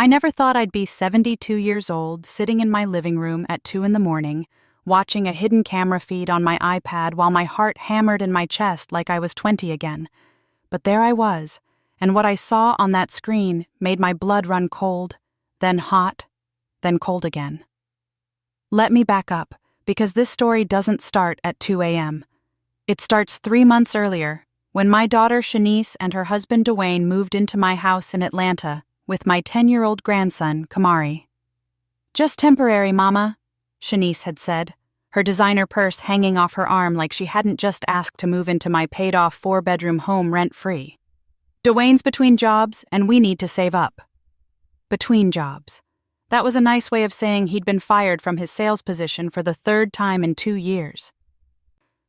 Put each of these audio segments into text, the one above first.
I never thought I'd be 72 years old, sitting in my living room at 2 in the morning, watching a hidden camera feed on my iPad while my heart hammered in my chest like I was 20 again. But there I was, and what I saw on that screen made my blood run cold, then hot, then cold again. Let me back up, because this story doesn't start at 2 a.m. It starts 3 months earlier, when my daughter Shanice and her husband Dwayne moved into my house in Atlanta with my 10-year-old grandson, Kamari. "Just temporary, Mama," Shanice had said, her designer purse hanging off her arm like she hadn't just asked to move into my paid-off 4-bedroom home rent-free. "Dwayne's between jobs, and we need to save up." Between jobs. That was a nice way of saying he'd been fired from his sales position for the 3rd time in 2 years.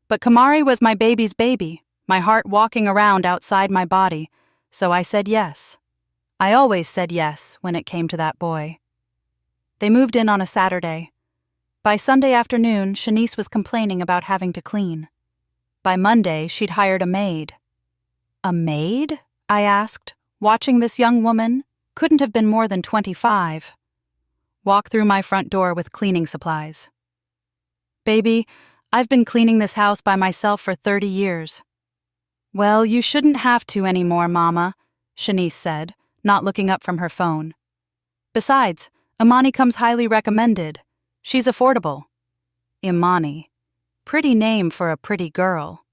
But Kamari was my baby's baby, my heart walking around outside my body, so I said yes. I always said yes when it came to that boy. They moved in on a Saturday. By Sunday afternoon, Shanice was complaining about having to clean. By Monday, she'd hired a maid. A maid? I asked, watching this young woman, couldn't have been more than 25, walk through my front door with cleaning supplies. "Baby, I've been cleaning this house by myself for 30 years. "Well, you shouldn't have to anymore, Mama," Shanice said, not looking up from her phone. "Besides, Imani comes highly recommended. She's affordable." Imani. Pretty name for a pretty girl.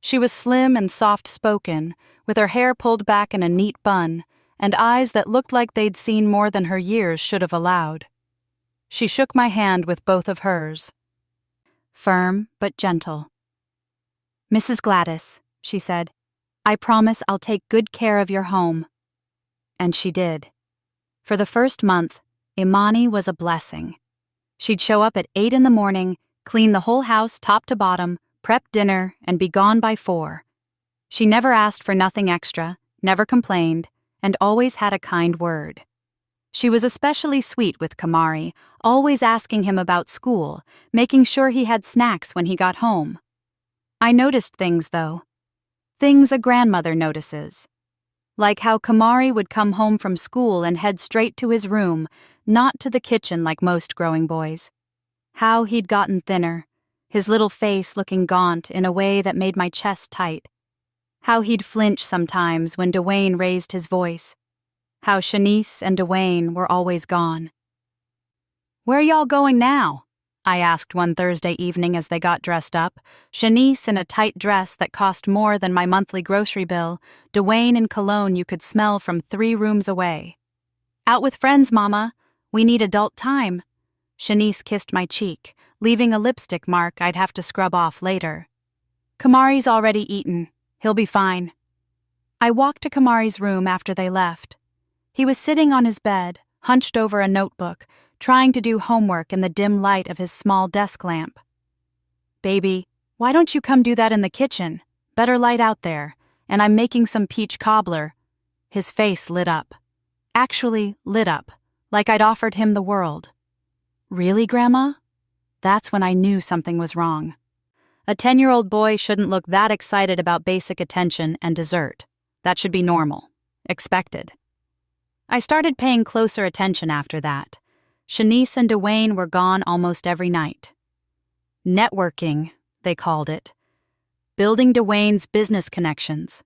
She was slim and soft-spoken, with her hair pulled back in a neat bun, and eyes that looked like they'd seen more than her years should have allowed. She shook my hand with both of hers. Firm but gentle. "Mrs. Gladys," she said, "I promise I'll take good care of your home." And she did. For the first month, Imani was a blessing. She'd show up at 8 in the morning, clean the whole house top to bottom, prep dinner, and be gone by 4. She never asked for nothing extra, never complained, and always had a kind word. She was especially sweet with Kamari, always asking him about school, making sure he had snacks when he got home. I noticed things, though. Things a grandmother notices. Like how Kamari would come home from school and head straight to his room, not to the kitchen like most growing boys. How he'd gotten thinner, his little face looking gaunt in a way that made my chest tight. How he'd flinch sometimes when Dwayne raised his voice. How Shanice and Dwayne were always gone. "Where y'all going now?" I asked one Thursday evening as they got dressed up, Shanice in a tight dress that cost more than my monthly grocery bill, Dwayne in cologne you could smell from 3 rooms away. "Out with friends, Mama. We need adult time." Shanice kissed my cheek, leaving a lipstick mark I'd have to scrub off later. "Kamari's already eaten. He'll be fine." I walked to Kamari's room after they left. He was sitting on his bed, hunched over a notebook, trying to do homework in the dim light of his small desk lamp. "Baby, why don't you come do that in the kitchen? Better light out there, and I'm making some peach cobbler." His face lit up. Actually lit up, like I'd offered him the world. "Really, Grandma?" That's when I knew something was wrong. A 10-year-old boy shouldn't look that excited about basic attention and dessert. That should be normal. Expected. I started paying closer attention after that. Shanice and Dwayne were gone almost every night. Networking, they called it. Building Dwayne's business connections.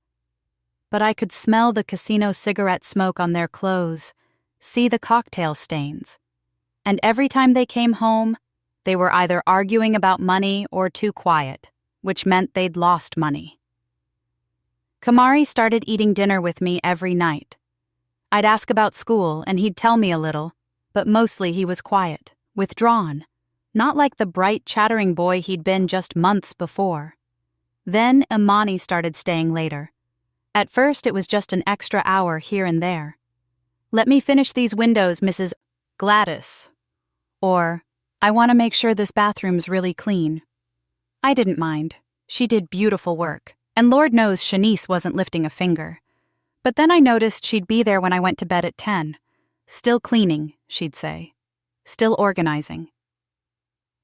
But I could smell the casino cigarette smoke on their clothes, see the cocktail stains. And every time they came home, they were either arguing about money or too quiet, which meant they'd lost money. Kamari started eating dinner with me every night. I'd ask about school, and he'd tell me a little, but mostly he was quiet, withdrawn, not like the bright, chattering boy he'd been just months before. Then Imani started staying later. At first, it was just an extra hour here and there. "Let me finish these windows, Mrs. Gladys." Or, "I want to make sure this bathroom's really clean." I didn't mind. She did beautiful work, and Lord knows Shanice wasn't lifting a finger. But then I noticed she'd be there when I went to bed at 10. "Still cleaning," she'd say. "Still organizing."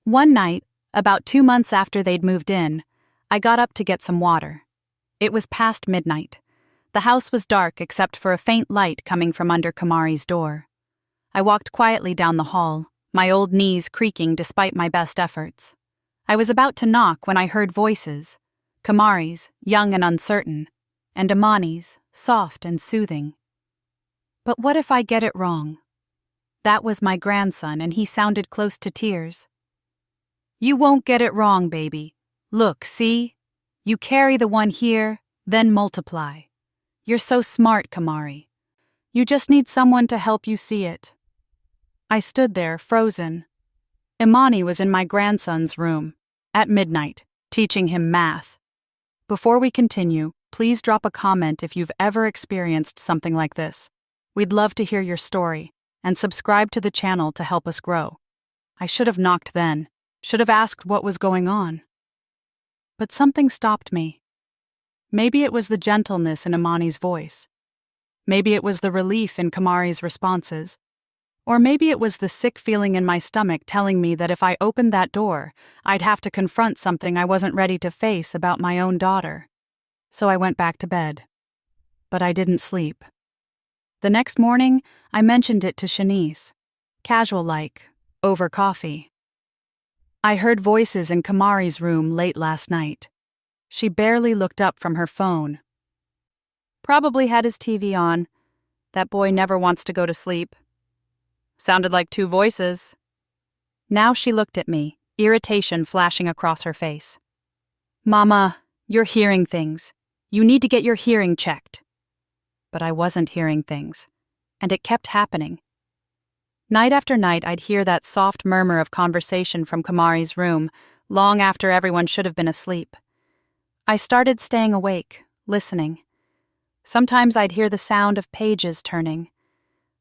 One night, about 2 months after they'd moved in, I got up to get some water. It was past midnight. The house was dark except for a faint light coming from under Kamari's door. I walked quietly down the hall, my old knees creaking despite my best efforts. I was about to knock when I heard voices, Kamari's, young and uncertain, and Imani's, soft and soothing. But what if I get it wrong? That was my grandson, and he sounded close to tears. You won't get it wrong, baby. Look, see? You carry the one here, then multiply. You're so smart, Kamari. You just need someone to help you see it. I stood there, frozen. Imani was in my grandson's room, at midnight, teaching him math. Before we continue, please drop a comment if you've ever experienced something like this. We'd love to hear your story, and subscribe to the channel to help us grow. I should have knocked then, should have asked what was going on. But something stopped me. Maybe it was the gentleness in Imani's voice. Maybe it was the relief in Kamari's responses. Or maybe it was the sick feeling in my stomach telling me that if I opened that door, I'd have to confront something I wasn't ready to face about my own daughter. So I went back to bed. But I didn't sleep. The next morning, I mentioned it to Shanice, casual-like, over coffee. I heard voices in Kamari's room late last night. She barely looked up from her phone. Probably had his TV on. That boy never wants to go to sleep. Sounded like two voices. Now she looked at me, irritation flashing across her face. Mama, you're hearing things. You need to get your hearing checked. But I wasn't hearing things, and it kept happening. Night after night, I'd hear that soft murmur of conversation from Kamari's room, long after everyone should have been asleep. I started staying awake, listening. Sometimes I'd hear the sound of pages turning.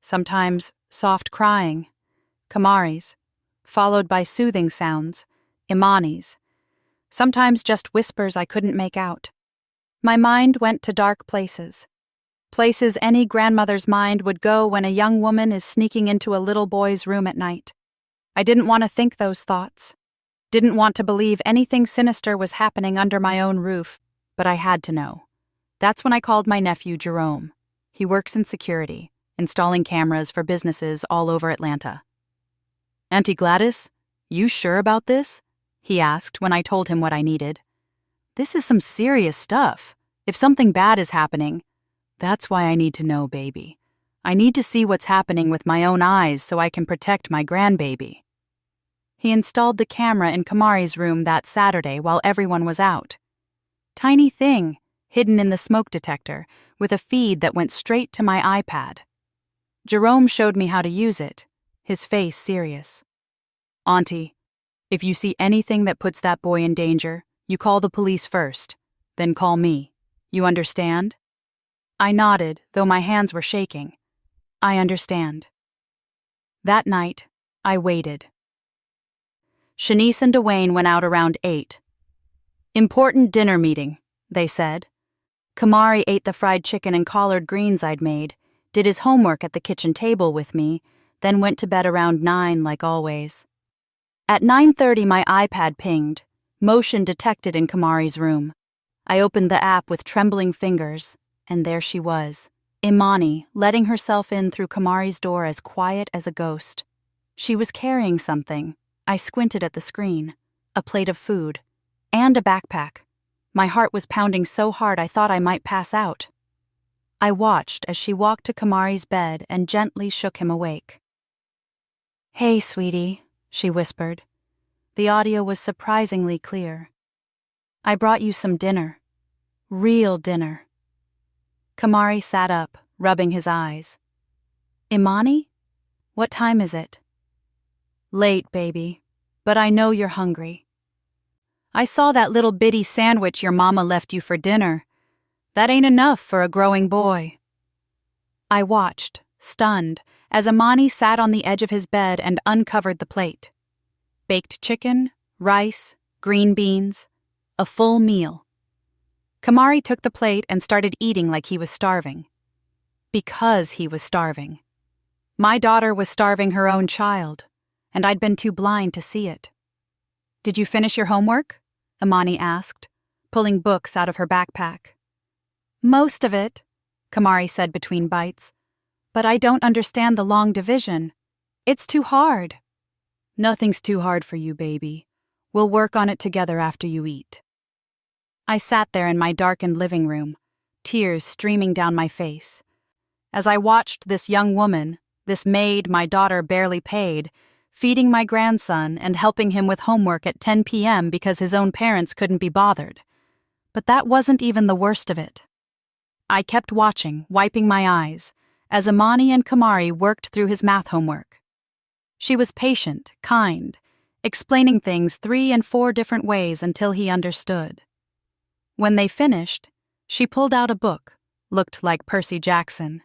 Sometimes soft crying, Kamari's, followed by soothing sounds, Imani's. Sometimes just whispers I couldn't make out. My mind went to dark places. Places any grandmother's mind would go when a young woman is sneaking into a little boy's room at night. I didn't want to think those thoughts. Didn't want to believe anything sinister was happening under my own roof, but I had to know. That's when I called my nephew Jerome. He works in security, installing cameras for businesses all over Atlanta. Auntie Gladys, you sure about this? He asked when I told him what I needed. This is some serious stuff. If something bad is happening, that's why I need to know, baby. I need to see what's happening with my own eyes so I can protect my grandbaby. He installed the camera in Kamari's room that Saturday while everyone was out. Tiny thing, hidden in the smoke detector, with a feed that went straight to my iPad. Jerome showed me how to use it, his face serious. Auntie, if you see anything that puts that boy in danger, you call the police first, then call me. You understand? I nodded, though my hands were shaking. I understand. That night, I waited. Shanice and Dwayne went out around 8. Important dinner meeting, they said. Kamari ate the fried chicken and collard greens I'd made, did his homework at the kitchen table with me, then went to bed around 9 like always. At 9:30 my iPad pinged, motion detected in Kamari's room. I opened the app with trembling fingers, and there she was, Imani, letting herself in through Kamari's door as quiet as a ghost. She was carrying something. I squinted at the screen. A plate of food. And a backpack. My heart was pounding so hard I thought I might pass out. I watched as she walked to Kamari's bed and gently shook him awake. Hey, sweetie, she whispered. The audio was surprisingly clear. I brought you some dinner. Real dinner. Kamari sat up, rubbing his eyes. Imani? What time is it? Late, baby, but I know you're hungry. I saw that little bitty sandwich your mama left you for dinner. That ain't enough for a growing boy. I watched, stunned, as Imani sat on the edge of his bed and uncovered the plate. Baked chicken, rice, green beans, a full meal. Kamari took the plate and started eating like he was starving. Because he was starving. My daughter was starving her own child, and I'd been too blind to see it. Did you finish your homework? Imani asked, pulling books out of her backpack. Most of it, Kamari said between bites. But I don't understand the long division. It's too hard. Nothing's too hard for you, baby. We'll work on it together after you eat. I sat there in my darkened living room, tears streaming down my face. As I watched this young woman, this maid my daughter barely paid, feeding my grandson and helping him with homework at 10 p.m. because his own parents couldn't be bothered. But that wasn't even the worst of it. I kept watching, wiping my eyes, as Imani and Kamari worked through his math homework. She was patient, kind, explaining things 3 and 4 different ways until he understood. When they finished, she pulled out a book, looked like Percy Jackson,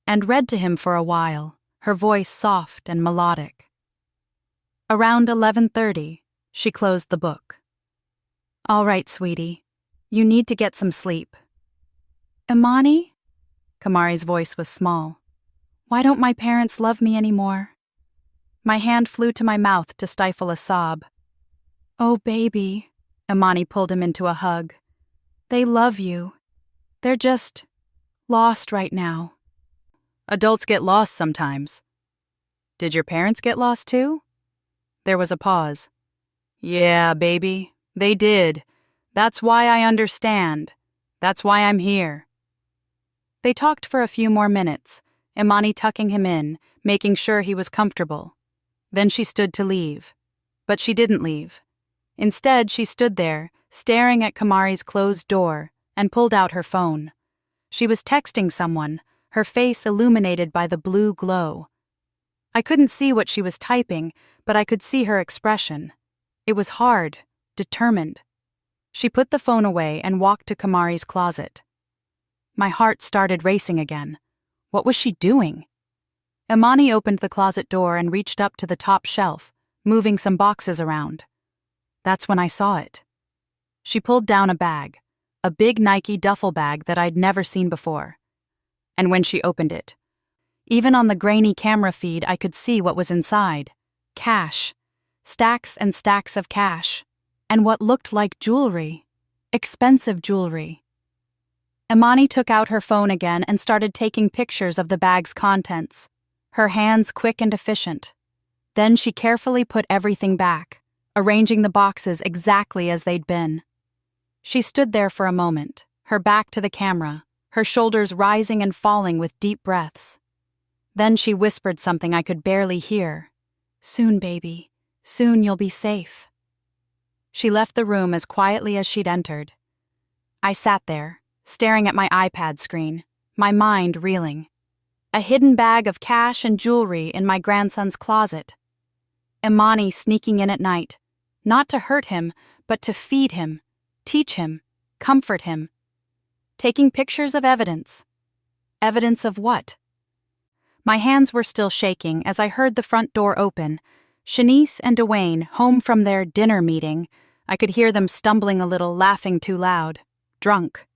and read to him for a while, her voice soft and melodic. Around 11:30, she closed the book. "All right, sweetie. You need to get some sleep." "Imani?" Kamari's voice was small. "Why don't my parents love me anymore?" My hand flew to my mouth to stifle a sob. "Oh, baby," Imani pulled him into a hug. "They love you. They're just lost right now." "Adults get lost sometimes. Did your parents get lost too?" There was a pause. "Yeah, baby, they did. That's why I understand. That's why I'm here." They talked for a few more minutes, Imani tucking him in, making sure he was comfortable. Then she stood to leave. But she didn't leave. Instead, she stood there, staring at Kamari's closed door, and pulled out her phone. She was texting someone, her face illuminated by the blue glow. I couldn't see what she was typing, but I could see her expression. It was hard, determined. She put the phone away and walked to Kamari's closet. My heart started racing again. What was she doing? Imani opened the closet door and reached up to the top shelf, moving some boxes around. That's when I saw it. She pulled down a bag, a big Nike duffel bag that I'd never seen before. And when she opened it, even on the grainy camera feed, I could see what was inside. Cash. Stacks and stacks of cash. And what looked like jewelry. Expensive jewelry. Imani took out her phone again and started taking pictures of the bag's contents, her hands quick and efficient. Then she carefully put everything back, arranging the boxes exactly as they'd been. She stood there for a moment, her back to the camera, her shoulders rising and falling with deep breaths. Then she whispered something I could barely hear. "Soon, baby. Soon you'll be safe." She left the room as quietly as she'd entered. I sat there, staring at my iPad screen, my mind reeling. A hidden bag of cash and jewelry in my grandson's closet. Imani sneaking in at night, not to hurt him, but to feed him, teach him, comfort him. Taking pictures of evidence. Evidence of what? My hands were still shaking as I heard the front door open. Shanice and Dwayne, home from their dinner meeting. I could hear them stumbling a little, laughing too loud. Drunk.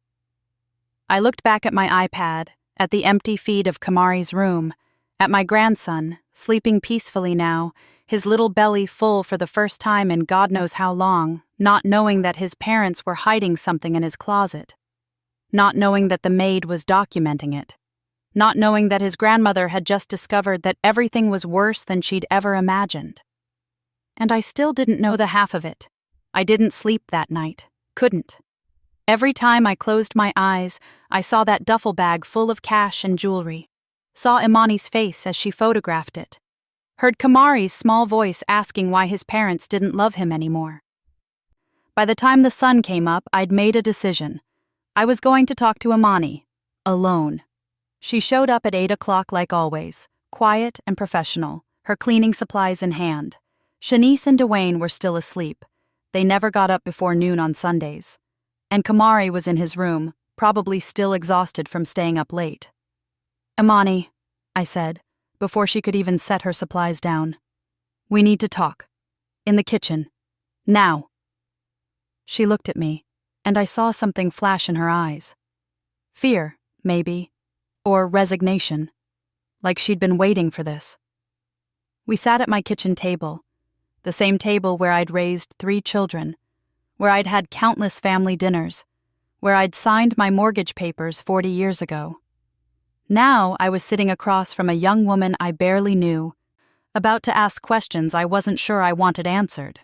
I looked back at my iPad, at the empty feed of Kamari's room, at my grandson, sleeping peacefully now, his little belly full for the first time in God knows how long, not knowing that his parents were hiding something in his closet. Not knowing that the maid was documenting it. Not knowing that his grandmother had just discovered that everything was worse than she'd ever imagined. And I still didn't know the half of it. I didn't sleep that night. Couldn't. Every time I closed my eyes, I saw that duffel bag full of cash and jewelry. Saw Imani's face as she photographed it. Heard Kamari's small voice asking why his parents didn't love him anymore. By the time the sun came up, I'd made a decision. I was going to talk to Imani. Alone. She showed up at 8 o'clock like always, quiet and professional, her cleaning supplies in hand. Shanice and Dwayne were still asleep. They never got up before noon on Sundays. And Kamari was in his room, probably still exhausted from staying up late. "Imani," I said, before she could even set her supplies down. "We need to talk. In the kitchen. Now." She looked at me, and I saw something flash in her eyes. Fear, maybe. Or resignation, like she'd been waiting for this. We sat at my kitchen table, the same table where I'd raised 3 children, where I'd had countless family dinners, where I'd signed my mortgage papers 40 years ago. Now I was sitting across from a young woman I barely knew, about to ask questions I wasn't sure I wanted answered.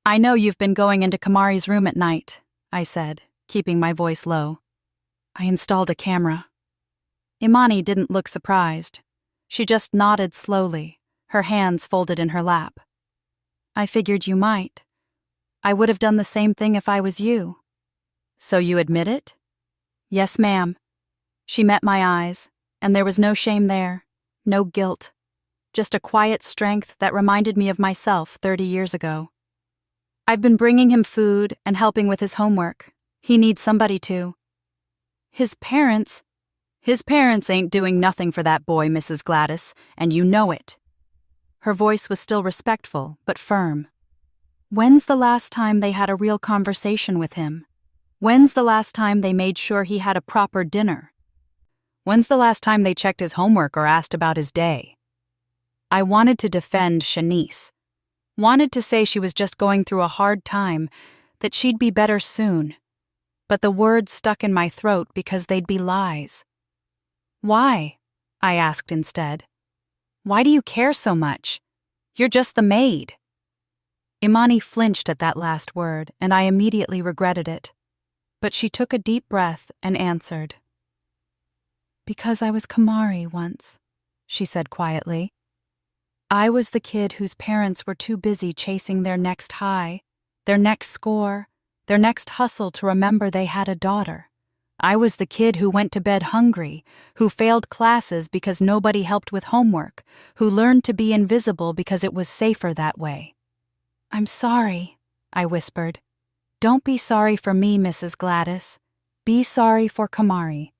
"I know you've been going into Kamari's room at night," I said, keeping my voice low. "I installed a camera." Imani didn't look surprised. She just nodded slowly, her hands folded in her lap. "I figured you might. I would have done the same thing if I was you." "So you admit it?" "Yes, ma'am." She met my eyes, and there was no shame there, no guilt, just a quiet strength that reminded me of myself 30 years ago. "I've been bringing him food and helping with his homework. He needs somebody to." His parents ain't doing nothing for that boy, Mrs. Gladys, and you know it." Her voice was still respectful, but firm. "When's the last time they had a real conversation with him? When's the last time they made sure he had a proper dinner? When's the last time they checked his homework or asked about his day?" I wanted to defend Shanice. Wanted to say she was just going through a hard time, that she'd be better soon. But the words stuck in my throat because they'd be lies. "Why?" I asked instead. "Why do you care so much? You're just the maid." Imani flinched at that last word, and I immediately regretted it. But she took a deep breath and answered. "Because I was Kamari once," she said quietly. "I was the kid whose parents were too busy chasing their next high, their next score, their next hustle to remember they had a daughter. I was the kid who went to bed hungry, who failed classes because nobody helped with homework, who learned to be invisible because it was safer that way." "I'm sorry," I whispered. "Don't be sorry for me, Mrs. Gladys. Be sorry for Kamari."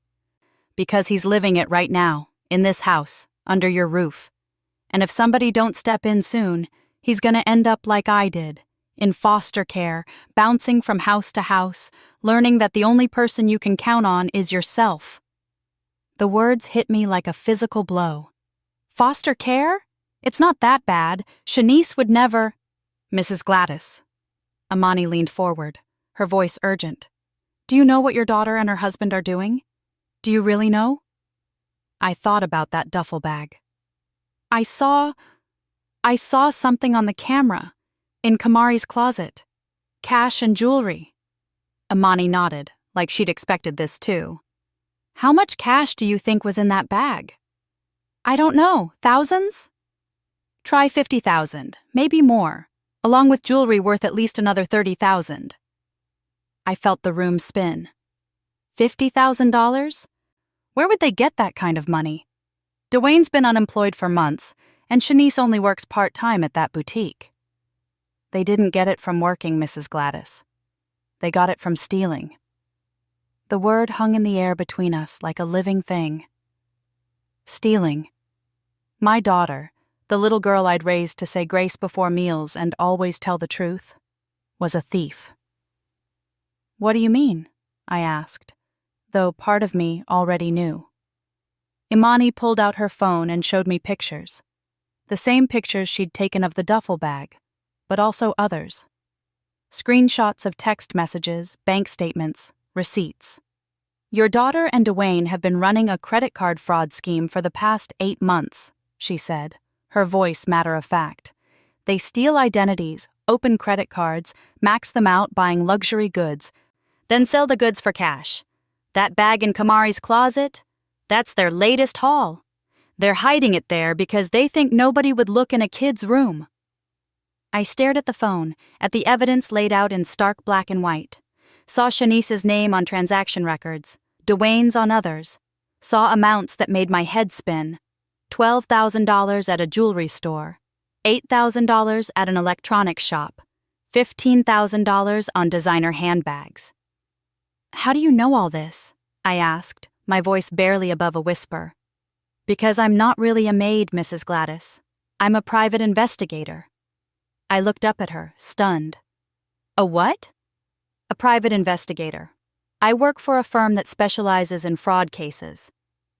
"Because he's living it right now, in this house, under your roof. And if somebody don't step in soon, he's gonna end up like I did, in foster care, bouncing from house to house, learning that the only person you can count on is yourself." The words hit me like a physical blow. "Foster care? It's not that bad. Shanice would never—" "Mrs. Gladys." Imani leaned forward, her voice urgent. "Do you know what your daughter and her husband are doing? Do you really know?" I thought about that duffel bag. I saw something on the camera, in Kamari's closet. Cash and jewelry." Imani nodded, like she'd expected this too. "How much cash do you think was in that bag?" "I don't know. Thousands?" "Try 50,000, maybe more, along with jewelry worth at least another 30,000. I felt the room spin. $50,000? Where would they get that kind of money? Dwayne's been unemployed for months, and Shanice only works part-time at that boutique. They didn't get it from working, Mrs. Gladys. They got it from stealing." The word hung in the air between us like a living thing. Stealing. My daughter, the little girl I'd raised to say grace before meals and always tell the truth, was a thief. "What do you mean?" I asked, though part of me already knew. Imani pulled out her phone and showed me pictures. The same pictures she'd taken of the duffel bag, but also others. Screenshots of text messages, bank statements, receipts. "Your daughter and Dwayne have been running a credit card fraud scheme for the past 8 months, she said, her voice matter of fact. "They steal identities, open credit cards, max them out buying luxury goods, then sell the goods for cash. That bag in Kamari's closet? That's their latest haul. They're hiding it there because they think nobody would look in a kid's room." I stared at the phone, at the evidence laid out in stark black and white. Saw Shanice's name on transaction records, Dwayne's on others. Saw amounts that made my head spin. $12,000 at a jewelry store, $8,000 at an electronics shop, $15,000 on designer handbags. "How do you know all this?" I asked, my voice barely above a whisper. "Because I'm not really a maid, Mrs. Gladys. I'm a private investigator." I looked up at her, stunned. "A what?" "A private investigator. I work for a firm that specializes in fraud cases.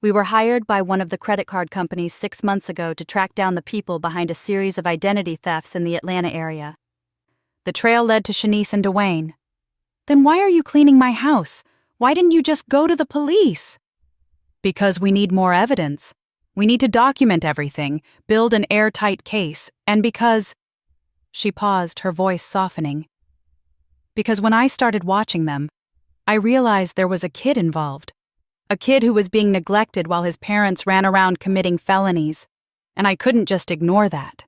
We were hired by one of the credit card companies 6 months ago to track down the people behind a series of identity thefts in the Atlanta area. The trail led to Shanice and Dwayne." "Then why are you cleaning my house? Why didn't you just go to the police?" "Because we need more evidence. We need to document everything, build an airtight case, and because—" She paused, her voice softening. "Because when I started watching them, I realized there was a kid involved. A kid who was being neglected while his parents ran around committing felonies, and I couldn't just ignore that."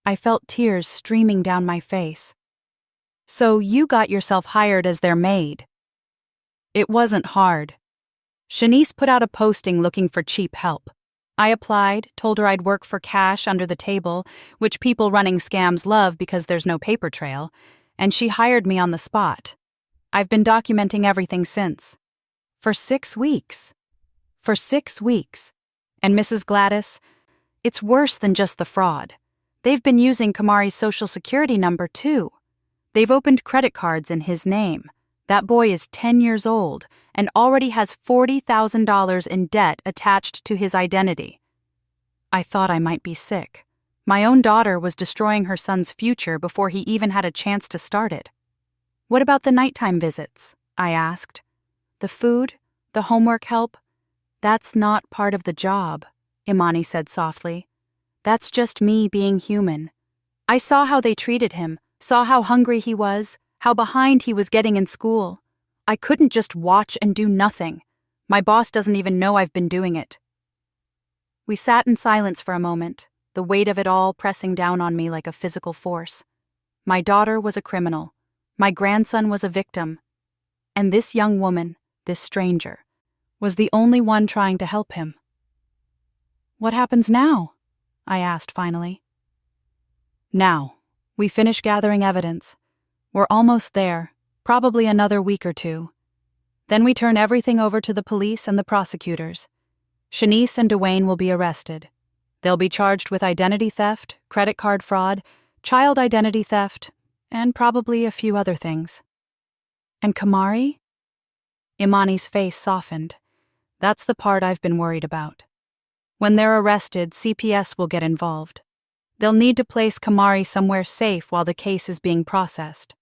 I felt tears streaming down my face. "So you got yourself hired as their maid?" "It wasn't hard. Shanice put out a posting looking for cheap help. I applied, told her I'd work for cash under the table, which people running scams love because there's no paper trail, and she hired me on the spot. I've been documenting everything since. For 6 weeks. For 6 weeks. And Mrs. Gladys, it's worse than just the fraud. They've been using Kamari's social security number, too. They've opened credit cards in his name. That boy is 10 years old and already has $40,000 in debt attached to his identity." I thought I might be sick. My own daughter was destroying her son's future before he even had a chance to start it. "What about the nighttime visits?" I asked. "The food? The homework help?" "That's not part of the job," Imani said softly. "That's just me being human. I saw how they treated him, saw how hungry he was, how behind he was getting in school. I couldn't just watch and do nothing. My boss doesn't even know I've been doing it." We sat in silence for a moment, the weight of it all pressing down on me like a physical force. My daughter was a criminal. My grandson was a victim. And this young woman, this stranger, was the only one trying to help him. "What happens now?" I asked finally. "Now, we finish gathering evidence. We're almost there, probably another week or 2. Then we turn everything over to the police and the prosecutors. Shanice and Dwayne will be arrested. They'll be charged with identity theft, credit card fraud, child identity theft, and probably a few other things." "And Kamari?" Imani's face softened. "That's the part I've been worried about. When they're arrested, CPS will get involved. They'll need to place Kamari somewhere safe while the case is being processed."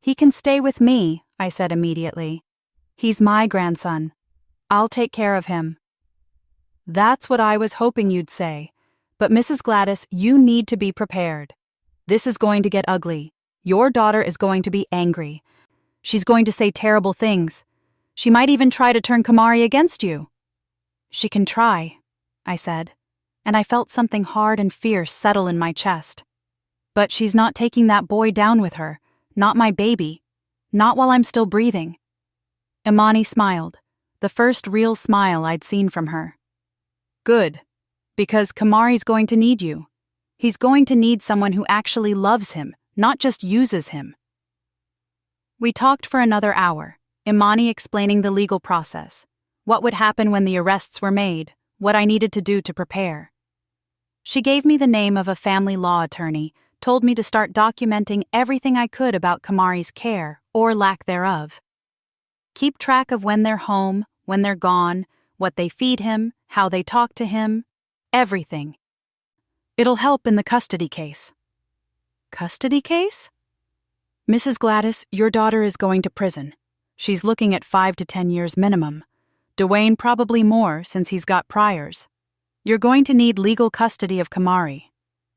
"He can stay with me," I said immediately. "He's my grandson. I'll take care of him." "That's what I was hoping you'd say. But Mrs. Gladys, you need to be prepared. This is going to get ugly. Your daughter is going to be angry. She's going to say terrible things. She might even try to turn Kamari against you." "She can try," I said, and I felt something hard and fierce settle in my chest. "But she's not taking that boy down with her. Not my baby. Not while I'm still breathing." Imani smiled, the first real smile I'd seen from her. "Good, because Kamari's going to need you. He's going to need someone who actually loves him, not just uses him." We talked for another hour, Imani explaining the legal process, what would happen when the arrests were made, what I needed to do to prepare. She gave me the name of a family law attorney, told me to start documenting everything I could about Kamari's care, or lack thereof. Keep track of when they're home, when they're gone, what they feed him, how they talk to him, everything. It'll help in the custody case. "Custody case?" "Mrs. Gladys, your daughter is going to prison. She's looking at 5 to 10 years minimum. Dwayne probably more since he's got priors. You're going to need legal custody of Kamari.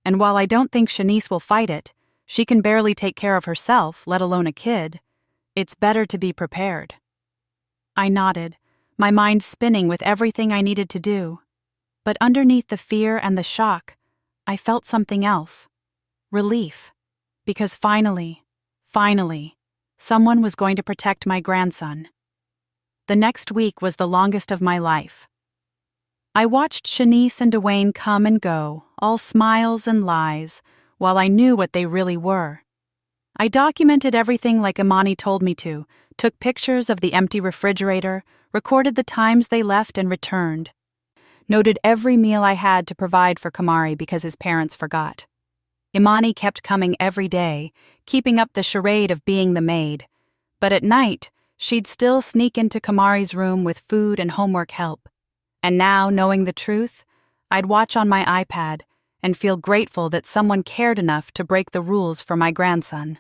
And while I don't think Shanice will fight it, she can barely take care of herself, let alone a kid. It's better to be prepared." I nodded, my mind spinning with everything I needed to do. But underneath the fear and the shock, I felt something else. Relief. Because finally, someone was going to protect my grandson. The next week was the longest of my life. I watched Shanice and Dwayne come and go, all smiles and lies, while I knew what they really were. I documented everything like Imani told me to, took pictures of the empty refrigerator, recorded the times they left and returned, noted every meal I had to provide for Kamari because his parents forgot. Imani kept coming every day, keeping up the charade of being the maid, but at night, she'd still sneak into Kamari's room with food and homework help. And now, knowing the truth, I'd watch on my iPad and feel grateful that someone cared enough to break the rules for my grandson.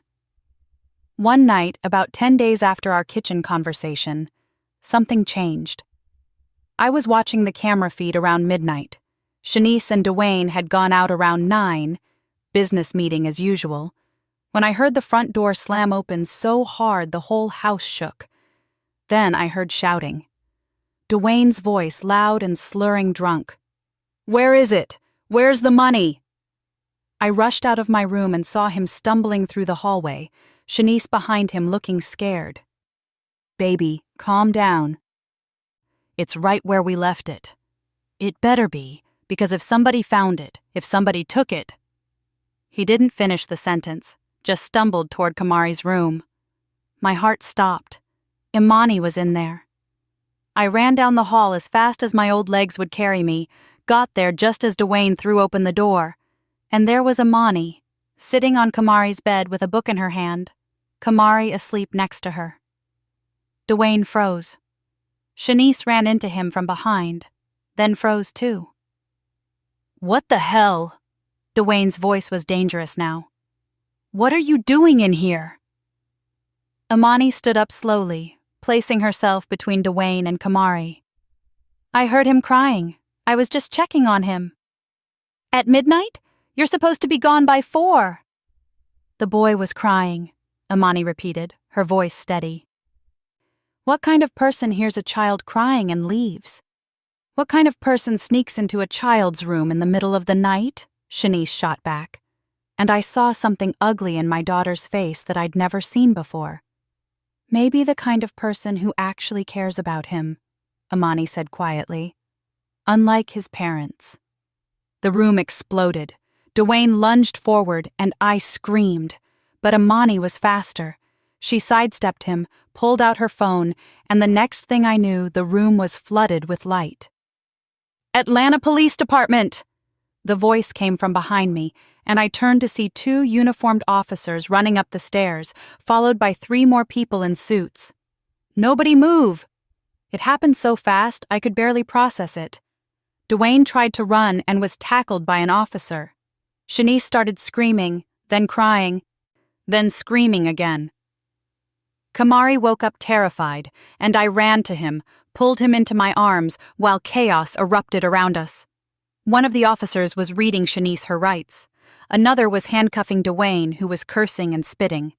One night, about 10 days after our kitchen conversation, something changed. I was watching the camera feed around midnight. Shanice and Dwayne had gone out around 9, business meeting as usual, when I heard the front door slam open so hard the whole house shook. Then I heard shouting. Dwayne's voice, loud and slurring drunk. "Where is it? Where's the money?" I rushed out of my room and saw him stumbling through the hallway, Shanice behind him looking scared. "Baby, calm down. It's right where we left it. It better be, because if somebody found it, if somebody took it..." He didn't finish the sentence, just stumbled toward Kamari's room. My heart stopped. Imani was in there. I ran down the hall as fast as my old legs would carry me, got there just as Dwayne threw open the door. And there was Imani, sitting on Kamari's bed with a book in her hand, Kamari asleep next to her. Dwayne froze. Shanice ran into him from behind, then froze too. "What the hell?" Dwayne's voice was dangerous now. "What are you doing in here?" Imani stood up slowly, placing herself between Dwayne and Kamari. "I heard him crying. I was just checking on him." "At midnight? You're supposed to be gone by 4. "The boy was crying," Imani repeated, her voice steady. "What kind of person hears a child crying and leaves? What kind of person sneaks into a child's room in the middle of the night?" Shanice shot back. And I saw something ugly in my daughter's face that I'd never seen before. "Maybe the kind of person who actually cares about him," Imani said quietly. "Unlike his parents." The room exploded. Dwayne lunged forward, and I screamed. But Imani was faster. She sidestepped him, pulled out her phone, and the next thing I knew, the room was flooded with light. "Atlanta Police Department!" The voice came from behind me, and I turned to see 2 uniformed officers running up the stairs, followed by 3 more people in suits. "Nobody move!" It happened so fast I could barely process it. Dwayne tried to run and was tackled by an officer. Shanice started screaming, then crying, then screaming again. Kamari woke up terrified, and I ran to him, pulled him into my arms while chaos erupted around us. One of the officers was reading Shanice her rights. Another was handcuffing Dwayne, who was cursing and spitting.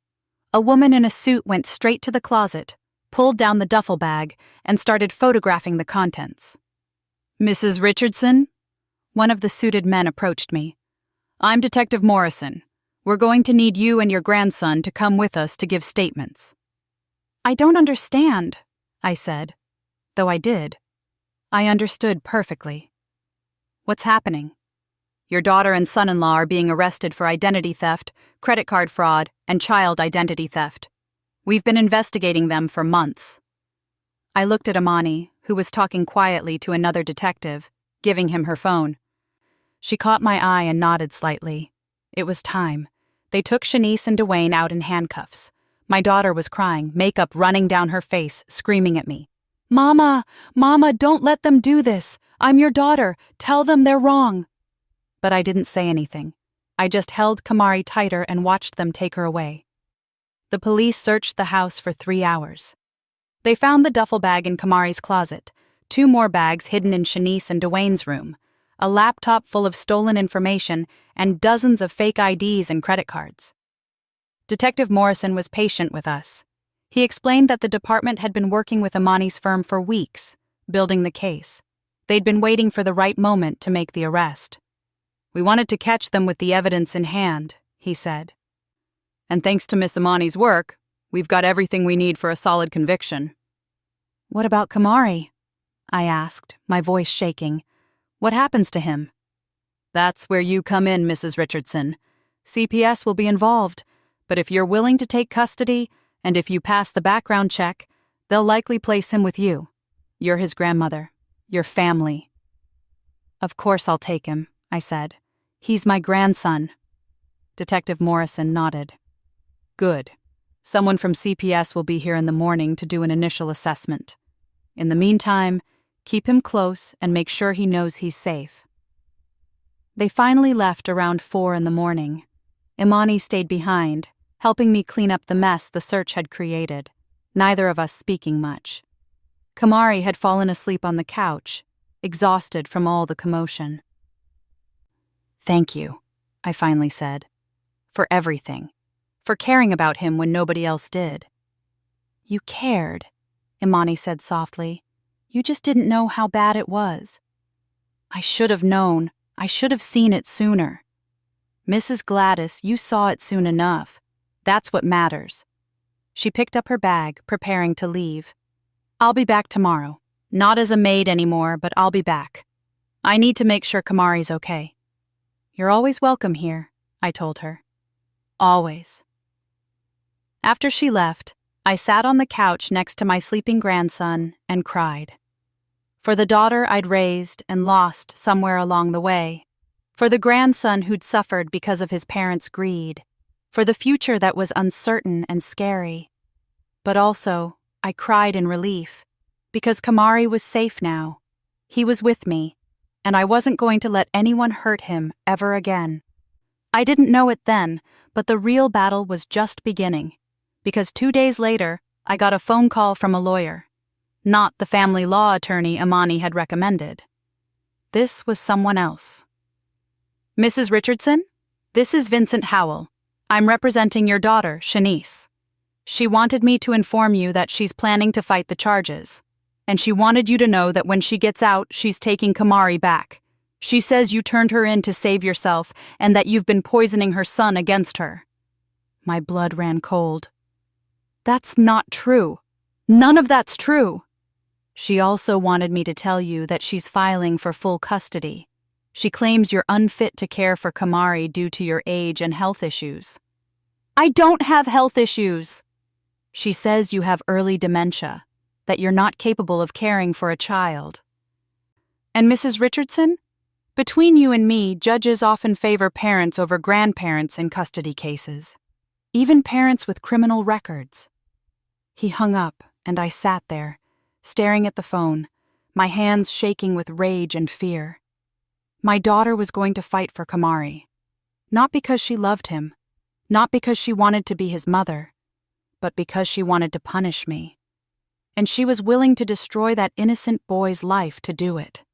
A woman in a suit went straight to the closet, pulled down the duffel bag, and started photographing the contents. "Mrs. Richardson?" One of the suited men approached me. "I'm Detective Morrison. We're going to need you and your grandson to come with us to give statements." "I don't understand," I said. Though I did. I understood perfectly. "What's happening?" "Your daughter and son-in-law are being arrested for identity theft, credit card fraud, and child identity theft. We've been investigating them for months." I looked at Imani, who was talking quietly to another detective, giving him her phone. She caught my eye and nodded slightly. It was time. They took Shanice and Dwayne out in handcuffs. My daughter was crying, makeup running down her face, screaming at me. "Mama, Mama, don't let them do this. I'm your daughter. Tell them they're wrong." But I didn't say anything. I just held Kamari tighter and watched them take her away. The police searched the house for 3 hours. They found the duffel bag in Kamari's closet, 2 more bags hidden in Shanice and Dwayne's room, a laptop full of stolen information, and dozens of fake IDs and credit cards. Detective Morrison was patient with us. He explained that the department had been working with Imani's firm for weeks, building the case. They'd been waiting for the right moment to make the arrest. "We wanted to catch them with the evidence in hand," he said. "And thanks to Miss Imani's work, we've got everything we need for a solid conviction." "What about Kamari?" I asked, my voice shaking. "What happens to him?" "That's where you come in, Mrs. Richardson. CPS will be involved, but if you're willing to take custody, and if you pass the background check, they'll likely place him with you. You're his grandmother. Your family." "Of course I'll take him," I said. "He's my grandson." Detective Morrison nodded. "Good. Someone from CPS will be here in the morning to do an initial assessment. In the meantime, keep him close and make sure he knows he's safe." They finally left around 4 in the morning. Imani stayed behind, helping me clean up the mess the search had created, neither of us speaking much. Kamari had fallen asleep on the couch, exhausted from all the commotion. "Thank you," I finally said, "for everything, for caring about him when nobody else did." "You cared," Imani said softly. "You just didn't know how bad it was." "I should have known. I should have seen it sooner." "Mrs. Gladys, you saw it soon enough. That's what matters." She picked up her bag, preparing to leave. "I'll be back tomorrow. Not as a maid anymore, but I'll be back. I need to make sure Kamari's okay." "You're always welcome here," I told her. "Always." After she left, I sat on the couch next to my sleeping grandson and cried. For the daughter I'd raised and lost somewhere along the way. For the grandson who'd suffered because of his parents' greed. For the future that was uncertain and scary. But also, I cried in relief, because Kamari was safe now. He was with me, and I wasn't going to let anyone hurt him ever again. I didn't know it then, but the real battle was just beginning, because 2 days later, I got a phone call from a lawyer. Not the family law attorney Imani had recommended. This was someone else. "Mrs. Richardson, this is Vincent Howell. I'm representing your daughter, Shanice. She wanted me to inform you that she's planning to fight the charges, and she wanted you to know that when she gets out, she's taking Kamari back. She says you turned her in to save yourself and that you've been poisoning her son against her." My blood ran cold. "That's not true. None of that's true." "She also wanted me to tell you that she's filing for full custody. She claims you're unfit to care for Kamari due to your age and health issues." "I don't have health issues." "She says you have early dementia, that you're not capable of caring for a child." "And Mrs. Richardson? Between you and me, judges often favor parents over grandparents in custody cases, even parents with criminal records." He hung up, and I sat there, staring at the phone, my hands shaking with rage and fear. My daughter was going to fight for Kamari. Not because she loved him, not because she wanted to be his mother, but because she wanted to punish me. And she was willing to destroy that innocent boy's life to do it.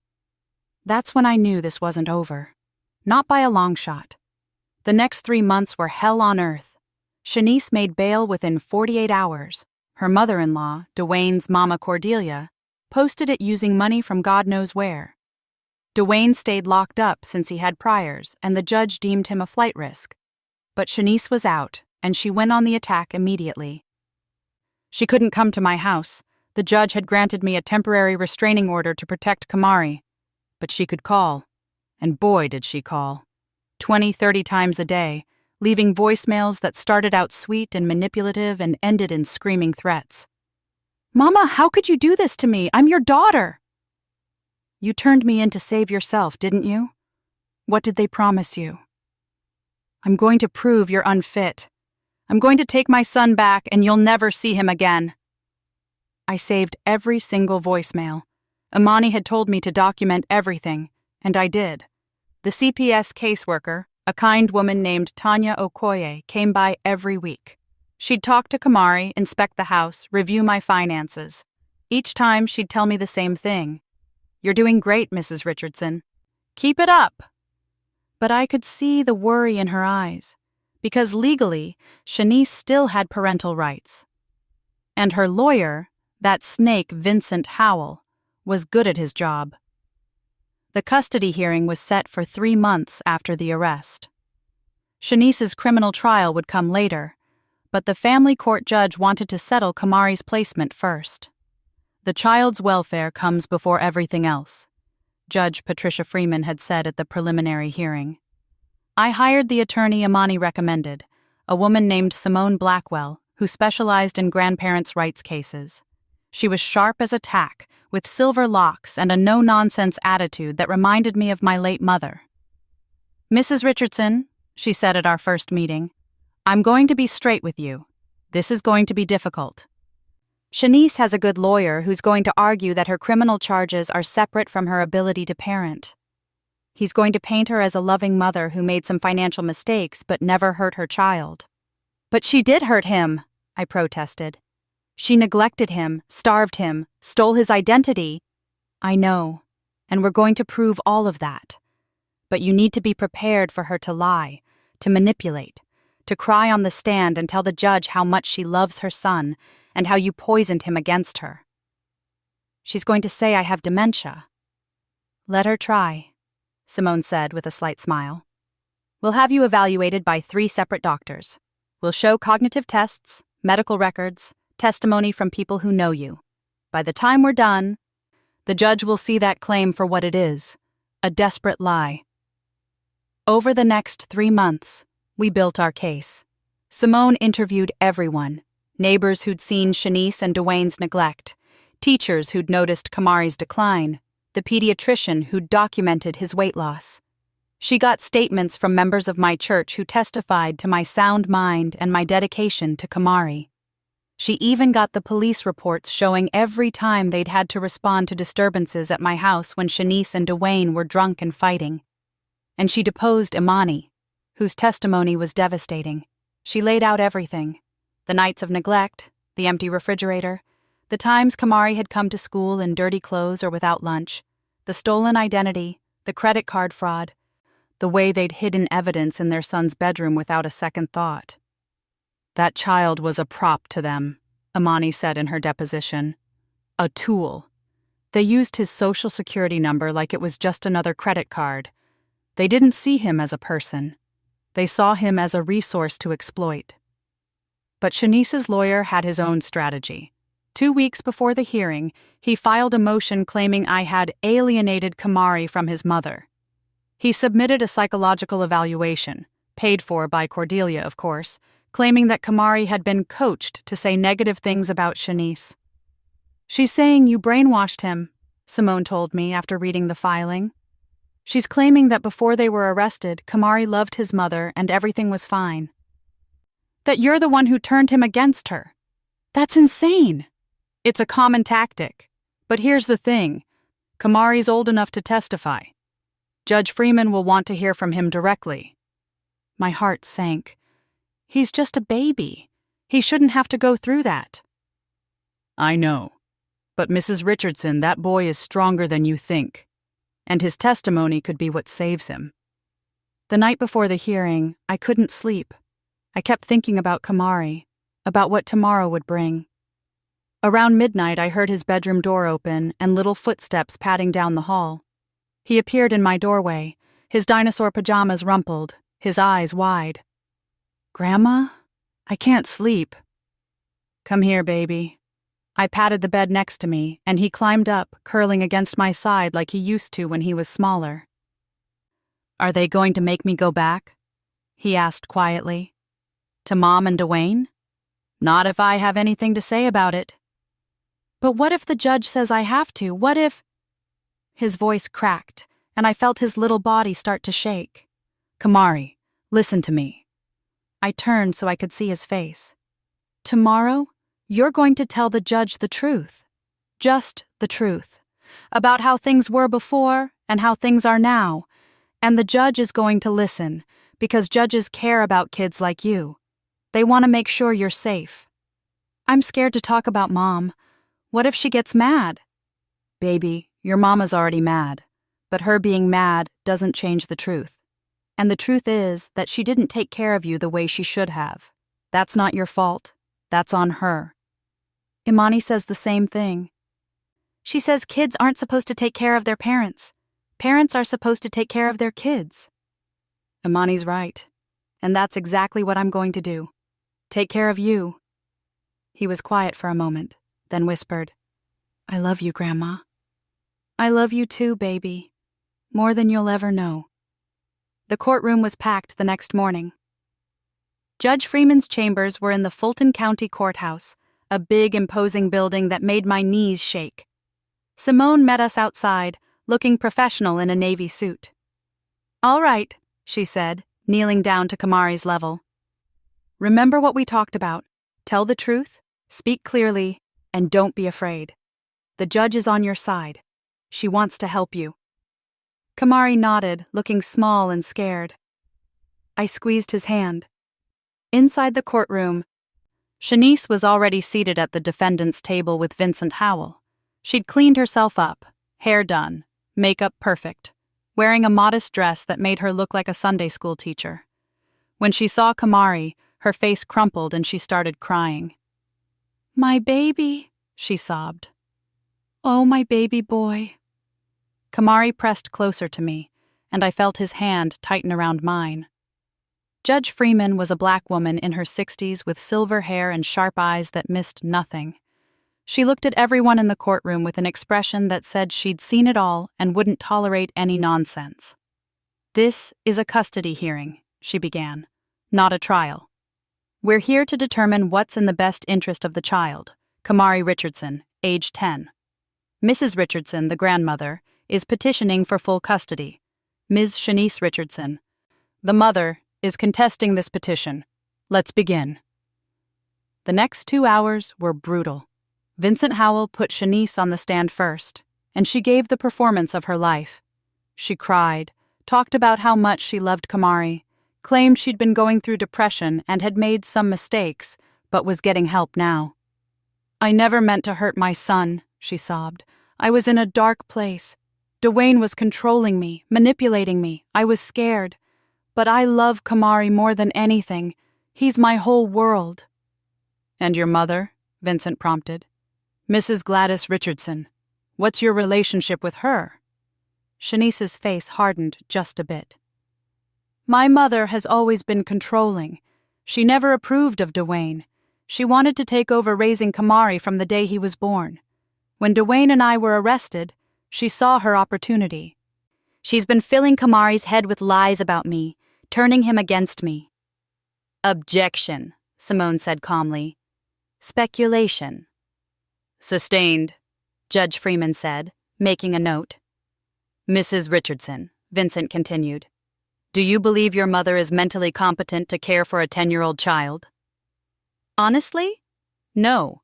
That's when I knew this wasn't over. Not by a long shot. The next 3 months were hell on earth. Shanice made bail within 48 hours. Her mother-in-law, Dwayne's Mama Cordelia, posted it using money from God knows where. Dwayne stayed locked up since he had priors, and the judge deemed him a flight risk. But Shanice was out, and she went on the attack immediately. She couldn't come to my house. The judge had granted me a temporary restraining order to protect Kamari. But she could call. And boy did she call. 20, 30 times a day, leaving voicemails that started out sweet and manipulative and ended in screaming threats. "Mama, how could you do this to me? I'm your daughter." "You turned me in to save yourself, didn't you? What did they promise you?" "I'm going to prove you're unfit. I'm going to take my son back and you'll never see him again." I saved every single voicemail. Imani had told me to document everything, and I did. The CPS caseworker, a kind woman named Tanya Okoye, came by every week. She'd talk to Kamari, inspect the house, review my finances. Each time she'd tell me the same thing. "You're doing great, Mrs. Richardson. Keep it up." But I could see the worry in her eyes, because legally, Shanice still had parental rights. And her lawyer, that snake Vincent Howell, was good at his job. The custody hearing was set for 3 months after the arrest. Shanice's criminal trial would come later, but the family court judge wanted to settle Kamari's placement first. "The child's welfare comes before everything else," Judge Patricia Freeman had said at the preliminary hearing. I hired the attorney Imani recommended, a woman named Simone Blackwell, who specialized in grandparents' rights cases. She was sharp as a tack, with silver locks and a no-nonsense attitude that reminded me of my late mother. "Mrs. Richardson," she said at our first meeting, "I'm going to be straight with you. This is going to be difficult. Shanice has a good lawyer who's going to argue that her criminal charges are separate from her ability to parent. He's going to paint her as a loving mother who made some financial mistakes but never hurt her child." "But she did hurt him," I protested. She neglected him, starved him, stole his identity. I know, and we're going to prove all of that. But you need to be prepared for her to lie, to manipulate, to cry on the stand and tell the judge how much she loves her son and how you poisoned him against her. She's going to say I have dementia. Let her try, Simone said with a slight smile. We'll have you evaluated by 3 separate doctors. We'll show cognitive tests, medical records, testimony from people who know you. By the time we're done, the judge will see that claim for what it is, a desperate lie. Over the next 3 months, we built our case. Simone interviewed everyone, neighbors who'd seen Shanice and Dwayne's neglect, teachers who'd noticed Kamari's decline, the pediatrician who'd documented his weight loss. She got statements from members of my church who testified to my sound mind and my dedication to Kamari. She even got the police reports showing every time they'd had to respond to disturbances at my house when Shanice and Dwayne were drunk and fighting. And she deposed Imani, whose testimony was devastating. She laid out everything: the nights of neglect, the empty refrigerator, the times Kamari had come to school in dirty clothes or without lunch, the stolen identity, the credit card fraud, the way they'd hidden evidence in their son's bedroom without a second thought. That child was a prop to them, Imani said in her deposition. A tool. They used his social security number like it was just another credit card. They didn't see him as a person. They saw him as a resource to exploit. But Shanice's lawyer had his own strategy. 2 weeks before the hearing, he filed a motion claiming I had alienated Kamari from his mother. He submitted a psychological evaluation, paid for by Cordelia, of course, claiming that Kamari had been coached to say negative things about Shanice. She's saying you brainwashed him, Simone told me after reading the filing. She's claiming that before they were arrested, Kamari loved his mother and everything was fine. That you're the one who turned him against her. That's insane. It's a common tactic. But here's the thing. Kamari's old enough to testify. Judge Freeman will want to hear from him directly. My heart sank. He's just a baby. He shouldn't have to go through that. I know. But Mrs. Richardson, that boy is stronger than you think. And his testimony could be what saves him. The night before the hearing, I couldn't sleep. I kept thinking about Kamari, about what tomorrow would bring. Around midnight, I heard his bedroom door open and little footsteps padding down the hall. He appeared in my doorway, his dinosaur pajamas rumpled, his eyes wide. Grandma? I can't sleep. Come here, baby. I patted the bed next to me, and he climbed up, curling against my side like he used to when he was smaller. Are they going to make me go back? He asked quietly. To Mom and Dwayne? Not if I have anything to say about it. But what if the judge says I have to? What if... His voice cracked, and I felt his little body start to shake. Kamari, listen to me. I turned so I could see his face. Tomorrow, you're going to tell the judge the truth. Just the truth. About how things were before and how things are now. And the judge is going to listen, because judges care about kids like you. They want to make sure you're safe. I'm scared to talk about Mom. What if she gets mad? Baby, your mama's already mad. But her being mad doesn't change the truth. And the truth is that she didn't take care of you the way she should have. That's not your fault. That's on her. Imani says the same thing. She says kids aren't supposed to take care of their parents. Parents are supposed to take care of their kids. Imani's right. And that's exactly what I'm going to do. Take care of you. He was quiet for a moment, then whispered, I love you, Grandma. I love you too, baby. More than you'll ever know. The courtroom was packed the next morning. Judge Freeman's chambers were in the Fulton County Courthouse, a big, imposing building that made my knees shake. Simone met us outside, looking professional in a navy suit. All right, she said, kneeling down to Kamari's level. Remember what we talked about. Tell the truth, speak clearly, and don't be afraid. The judge is on your side. She wants to help you. Kamari nodded, looking small and scared. I squeezed his hand. Inside the courtroom, Shanice was already seated at the defendant's table with Vincent Howell. She'd cleaned herself up, hair done, makeup perfect, wearing a modest dress that made her look like a Sunday school teacher. When she saw Kamari, her face crumpled and she started crying. "My baby," she sobbed. "Oh, my baby boy." Kamari pressed closer to me, and I felt his hand tighten around mine. Judge Freeman was a black woman in her 60s with silver hair and sharp eyes that missed nothing. She looked at everyone in the courtroom with an expression that said she'd seen it all and wouldn't tolerate any nonsense. "This is a custody hearing," she began, "not a trial. We're here to determine what's in the best interest of the child, Kamari Richardson, age 10. Mrs. Richardson, the grandmother, is petitioning for full custody. Ms. Shanice Richardson, the mother, is contesting this petition. Let's begin." The next 2 hours were brutal. Vincent Howell put Shanice on the stand first, and she gave the performance of her life. She cried, talked about how much she loved Kamari, claimed she'd been going through depression and had made some mistakes, but was getting help now. "I never meant to hurt my son," she sobbed. "I was in a dark place. Dwayne was controlling me, manipulating me. I was scared. But I love Kamari more than anything. He's my whole world." "And your mother?" Vincent prompted. "Mrs. Gladys Richardson. What's your relationship with her?" Shanice's face hardened just a bit. "My mother has always been controlling. She never approved of Dwayne. She wanted to take over raising Kamari from the day he was born. When Dwayne and I were arrested, she saw her opportunity. She's been filling Kamari's head with lies about me, turning him against me." "Objection," Simone said calmly. "Speculation." "Sustained," Judge Freeman said, making a note. "Mrs. Richardson," Vincent continued, "do you believe your mother is mentally competent to care for a 10-year-old child?" "Honestly? No.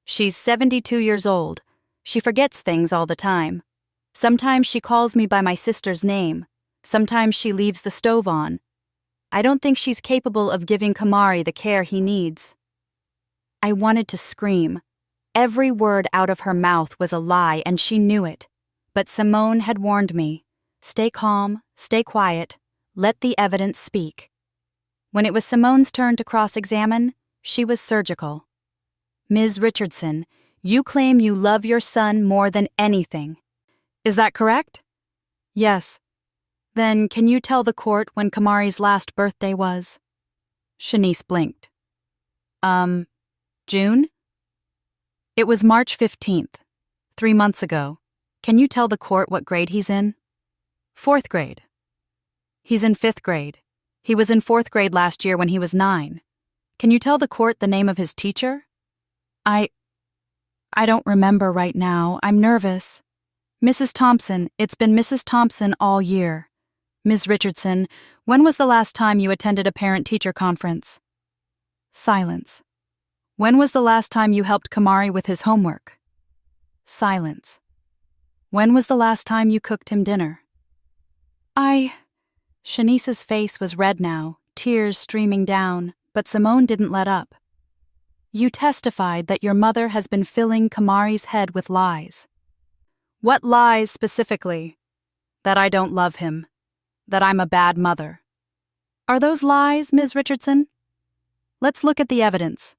She's 72 years old. She forgets things all the time. Sometimes she calls me by my sister's name. Sometimes she leaves the stove on. I don't think she's capable of giving Kamari the care he needs." I wanted to scream. Every word out of her mouth was a lie, and she knew it. But Simone had warned me. Stay calm, stay quiet, let the evidence speak. When it was Simone's turn to cross-examine, she was surgical. "Ms. Richardson, you claim you love your son more than anything. Is that correct?" "Yes." "Then can you tell the court when Kamari's last birthday was?" Shanice blinked. June?" "It was March 15th, 3 months ago. Can you tell the court what grade he's in?" "4th grade." "He's in 5th grade. He was in 4th grade last year when he was 9. Can you tell the court the name of his teacher?" I don't remember right now. I'm nervous." "Mrs. Thompson, it's been Mrs. Thompson all year. Ms. Richardson, when was the last time you attended a parent-teacher conference?" Silence. "When was the last time you helped Kamari with his homework?" Silence. "When was the last time you cooked him dinner?" Shanice's face was red now, tears streaming down, but Simone didn't let up. "You testified that your mother has been filling Kamari's head with lies." "What lies specifically?" "That I don't love him. That I'm a bad mother." "Are those lies, Ms. Richardson?" "Let's look at the evidence.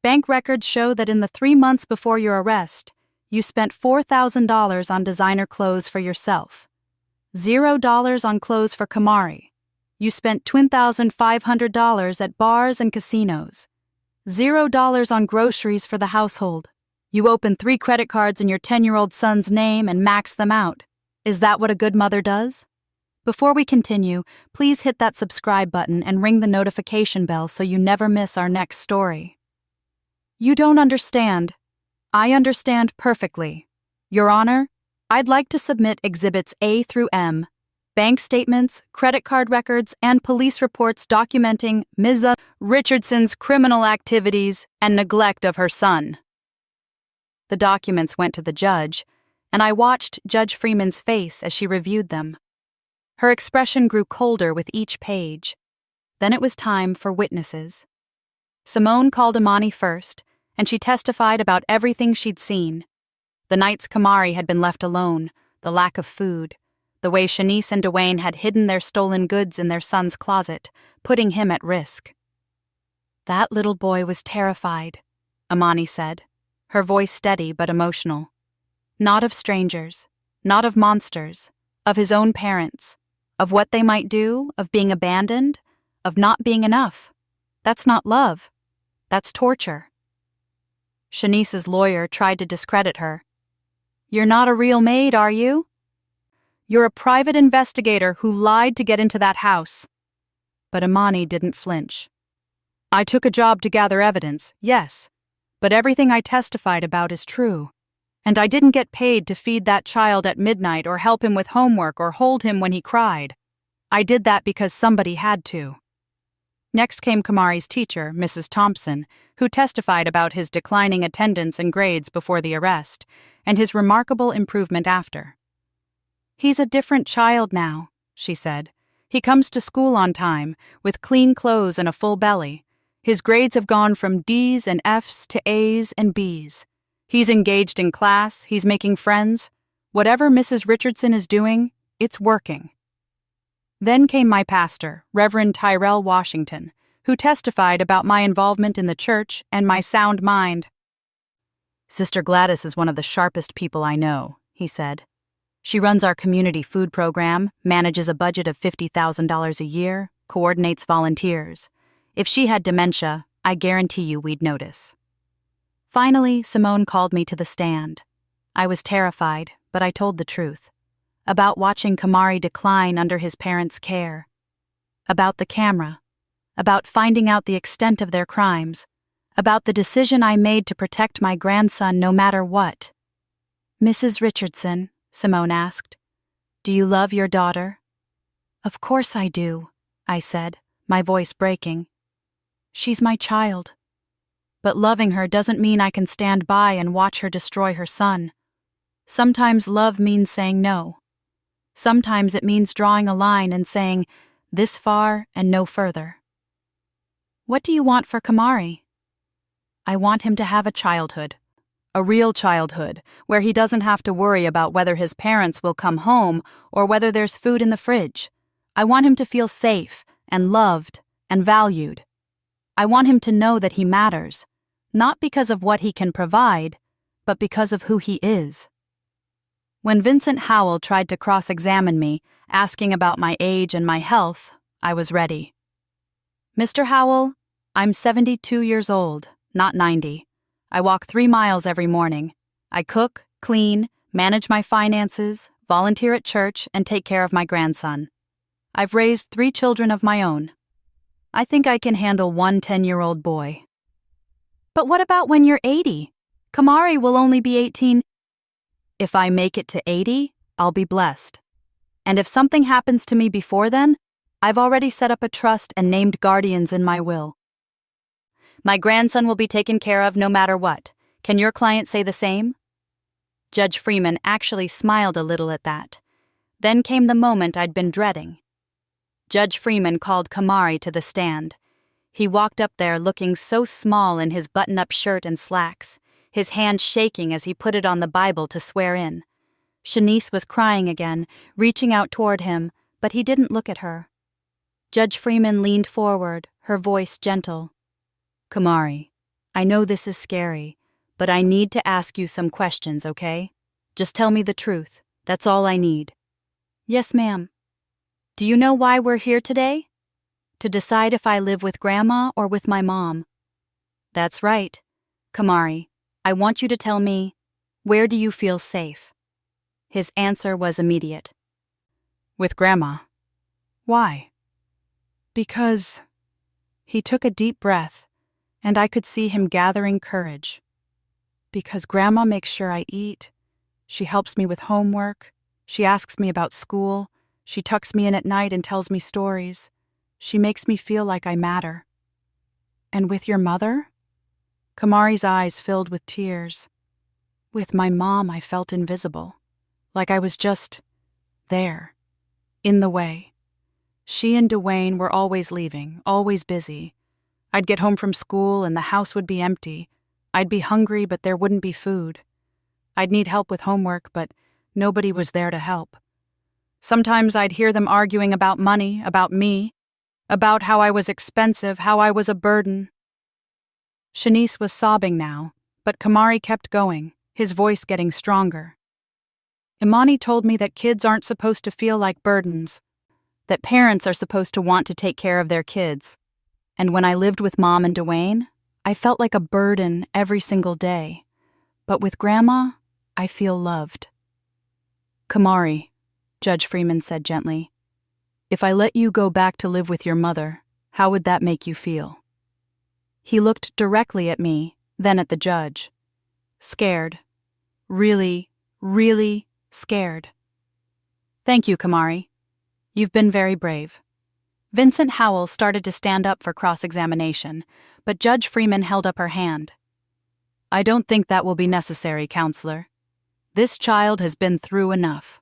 Bank records show that in the 3 months before your arrest, you spent $4,000 on designer clothes for yourself. $0 on clothes for Kamari. You spent $2,500 at bars and casinos. $0 on groceries for the household. You opened 3 credit cards in your 10-year-old son's name and maxed them out. Is that what a good mother does? Before we continue, please hit that subscribe button and ring the notification bell so you never miss our next story." "You don't understand." "I understand perfectly. Your Honor, I'd like to submit Exhibits A through M, bank statements, credit card records, and police reports documenting Ms. Richardson's criminal activities and neglect of her son." The documents went to the judge, and I watched Judge Freeman's face as she reviewed them. Her expression grew colder with each page. Then it was time for witnesses. Simone called Imani first, and she testified about everything she'd seen. The nights Kamari had been left alone, the lack of food, the way Shanice and Dwayne had hidden their stolen goods in their son's closet, putting him at risk. "That little boy was terrified," Imani said, her voice steady but emotional. "Not of strangers, not of monsters, of his own parents, of what they might do, of being abandoned, of not being enough. That's not love. That's torture." Shanice's lawyer tried to discredit her. "You're not a real maid, are you? You're a private investigator who lied to get into that house." But Imani didn't flinch. "I took a job to gather evidence, yes, but everything I testified about is true. And I didn't get paid to feed that child at midnight or help him with homework or hold him when he cried. I did that because somebody had to." Next came Kamari's teacher, Mrs. Thompson, who testified about his declining attendance and grades before the arrest, and his remarkable improvement after. "He's a different child now," she said. "He comes to school on time, with clean clothes and a full belly. His grades have gone from D's and F's to A's and B's. He's engaged in class, he's making friends. Whatever Mrs. Richardson is doing, it's working." Then came my pastor, Reverend Tyrell Washington, who testified about my involvement in the church and my sound mind. "Sister Gladys is one of the sharpest people I know," he said. "She runs our community food program, manages a budget of $50,000 a year, coordinates volunteers. If she had dementia, I guarantee you we'd notice." Finally, Simone called me to the stand. I was terrified, but I told the truth. About watching Kamari decline under his parents' care. About the camera. About finding out the extent of their crimes. About the decision I made to protect my grandson no matter what. "Mrs. Richardson," Simone asked, "do you love your daughter?" "Of course I do," I said, my voice breaking. "She's my child. But loving her doesn't mean I can stand by and watch her destroy her son. Sometimes love means saying no. Sometimes it means drawing a line and saying, this far and no further." "What do you want for Kamari?" "I want him to have a childhood. A real childhood, where he doesn't have to worry about whether his parents will come home or whether there's food in the fridge. I want him to feel safe and loved and valued. I want him to know that he matters, not because of what he can provide, but because of who he is." When Vincent Howell tried to cross-examine me, asking about my age and my health, I was ready. "Mr. Howell, I'm 72 years old, not 90. I walk 3 miles every morning. I cook, clean, manage my finances, volunteer at church, and take care of my grandson. I've raised 3 children of my own. I think I can handle one 10-year-old boy." "But what about when you're 80? Kamari will only be 18. "If I make it to 80, I'll be blessed. And if something happens to me before then, I've already set up a trust and named guardians in my will. My grandson will be taken care of no matter what. Can your client say the same?" Judge Freeman actually smiled a little at that. Then came the moment I'd been dreading. Judge Freeman called Kamari to the stand. He walked up there looking so small in his button-up shirt and slacks, his hand shaking as he put it on the Bible to swear in. Shanice was crying again, reaching out toward him, but he didn't look at her. Judge Freeman leaned forward, her voice gentle. "Kamari, I know this is scary, but I need to ask you some questions, okay? Just tell me the truth. That's all I need." "Yes, ma'am." "Do you know why we're here today?" "To decide if I live with Grandma or with my mom." "That's right. Kamari, I want you to tell me, where do you feel safe?" His answer was immediate. "With Grandma." "Why?" "Because—" He took a deep breath, and I could see him gathering courage. "Because Grandma makes sure I eat. She helps me with homework. She asks me about school. She tucks me in at night and tells me stories. She makes me feel like I matter." "And with your mother?" Kamari's eyes filled with tears. "With my mom, I felt invisible, like I was just there, in the way. She and Dwayne were always leaving, always busy. I'd get home from school and the house would be empty. I'd be hungry, but there wouldn't be food. I'd need help with homework, but nobody was there to help. Sometimes I'd hear them arguing about money, about me, about how I was expensive, how I was a burden. Shanice was sobbing now, but Kamari kept going, his voice getting stronger. Imani told me that kids aren't supposed to feel like burdens, that parents are supposed to want to take care of their kids. And when I lived with Mom and Dwayne, I felt like a burden every single day. But with Grandma, I feel loved. Kamari, Judge Freeman said gently, if I let you go back to live with your mother, how would that make you feel? He looked directly at me, then at the judge. Scared. Really, really scared. Thank you, Kamari. You've been very brave. Vincent Howell started to stand up for cross-examination, but Judge Freeman held up her hand. I don't think that will be necessary, Counselor. This child has been through enough.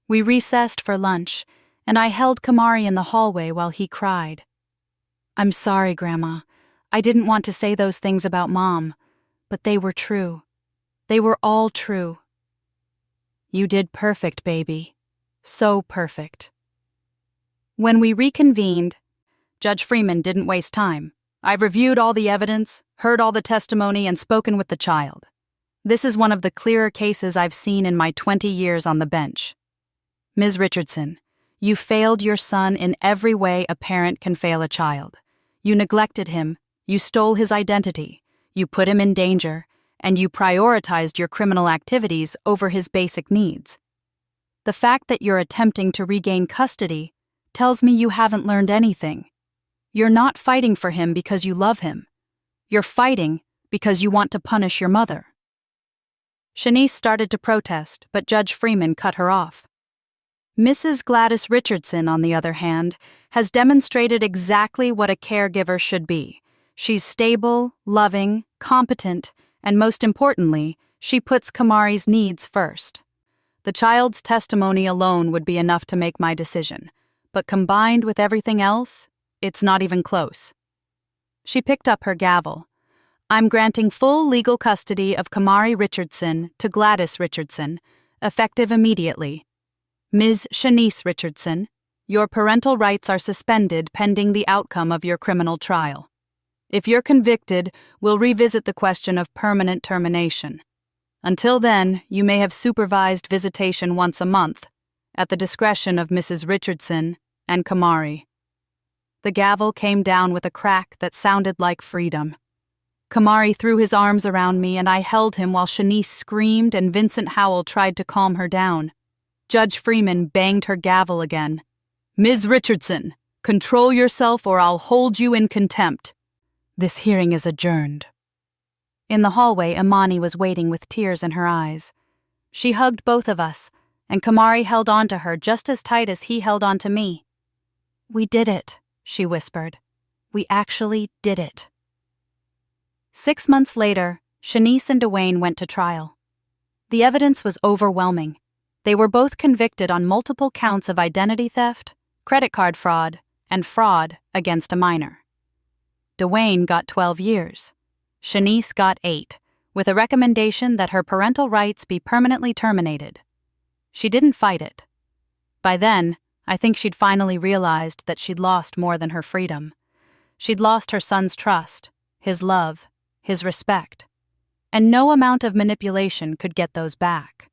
We recessed for lunch, and I held Kamari in the hallway while he cried. I'm sorry, Grandma. I didn't want to say those things about Mom, but they were true. They were all true. You did perfect, baby. So perfect. When we reconvened, Judge Freeman didn't waste time. I've reviewed all the evidence, heard all the testimony, and spoken with the child. This is one of the clearer cases I've seen in my 20 years on the bench. Ms. Richardson, you failed your son in every way a parent can fail a child. You neglected him, you stole his identity, you put him in danger, and you prioritized your criminal activities over his basic needs. The fact that you're attempting to regain custody tells me you haven't learned anything. You're not fighting for him because you love him. You're fighting because you want to punish your mother. Shanice started to protest, but Judge Freeman cut her off. Mrs. Gladys Richardson, on the other hand, has demonstrated exactly what a caregiver should be. She's stable, loving, competent, and most importantly, she puts Kamari's needs first. The child's testimony alone would be enough to make my decision, but combined with everything else, it's not even close. She picked up her gavel. I'm granting full legal custody of Kamari Richardson to Gladys Richardson, effective immediately. Ms. Shanice Richardson, your parental rights are suspended pending the outcome of your criminal trial. If you're convicted, we'll revisit the question of permanent termination. Until then, you may have supervised visitation once a month, at the discretion of Mrs. Richardson and Kamari. The gavel came down with a crack that sounded like freedom. Kamari threw his arms around me and I held him while Shanice screamed and Vincent Howell tried to calm her down. Judge Freeman banged her gavel again. Ms. Richardson, control yourself or I'll hold you in contempt. This hearing is adjourned. In the hallway, Imani was waiting with tears in her eyes. She hugged both of us, and Kamari held on to her just as tight as he held on to me. We did it, she whispered. We actually did it. 6 months later, Shanice and Dwayne went to trial. The evidence was overwhelming. They were both convicted on multiple counts of identity theft, credit card fraud, and fraud against a minor. Dwayne got 12 years. Shanice got 8, with a recommendation that her parental rights be permanently terminated. She didn't fight it. By then, I think she'd finally realized that she'd lost more than her freedom. She'd lost her son's trust, his love, his respect, and no amount of manipulation could get those back.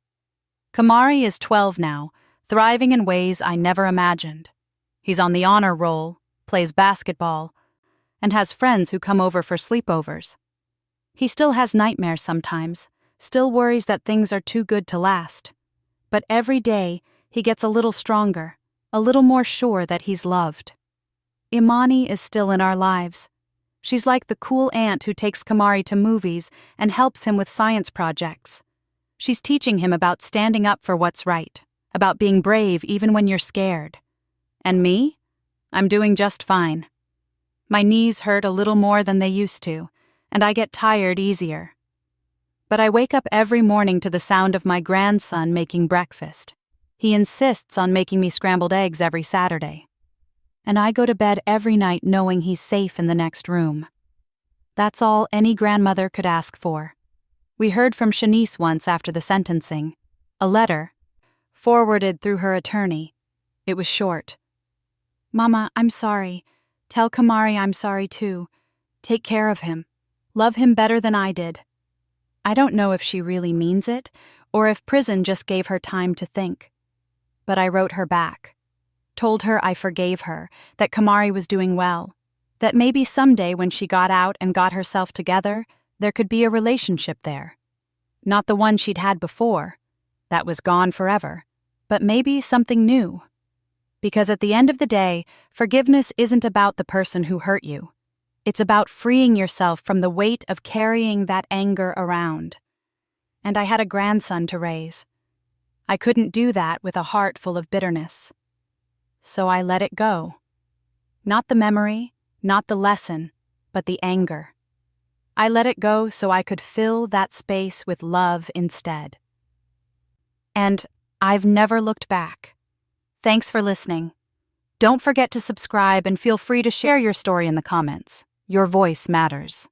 Kamari is 12 now, thriving in ways I never imagined. He's on the honor roll, plays basketball, and has friends who come over for sleepovers. He still has nightmares sometimes, still worries that things are too good to last. But every day, he gets a little stronger, a little more sure that he's loved. Imani is still in our lives. She's like the cool aunt who takes Kamari to movies and helps him with science projects. She's teaching him about standing up for what's right, about being brave even when you're scared. And me? I'm doing just fine. My knees hurt a little more than they used to, and I get tired easier. But I wake up every morning to the sound of my grandson making breakfast. He insists on making me scrambled eggs every Saturday. and I go to bed every night knowing he's safe in the next room. That's all any grandmother could ask for. We heard from Shanice once after the sentencing. A letter, forwarded through her attorney. It was short. "Mama, I'm sorry. Tell Kamari I'm sorry too. Take care of him. Love him better than I did." I don't know if she really means it, or if prison just gave her time to think. But I wrote her back. Told her I forgave her, that Kamari was doing well, that maybe someday when she got out and got herself together, there could be a relationship there. Not the one she'd had before. That was gone forever. But maybe something new. Because at the end of the day, forgiveness isn't about the person who hurt you. It's about freeing yourself from the weight of carrying that anger around. And I had a grandson to raise. I couldn't do that with a heart full of bitterness. So I let it go. Not the memory, not the lesson, but the anger. I let it go so I could fill that space with love instead. And I've never looked back. Thanks for listening. Don't forget to subscribe and feel free to share your story in the comments. Your voice matters.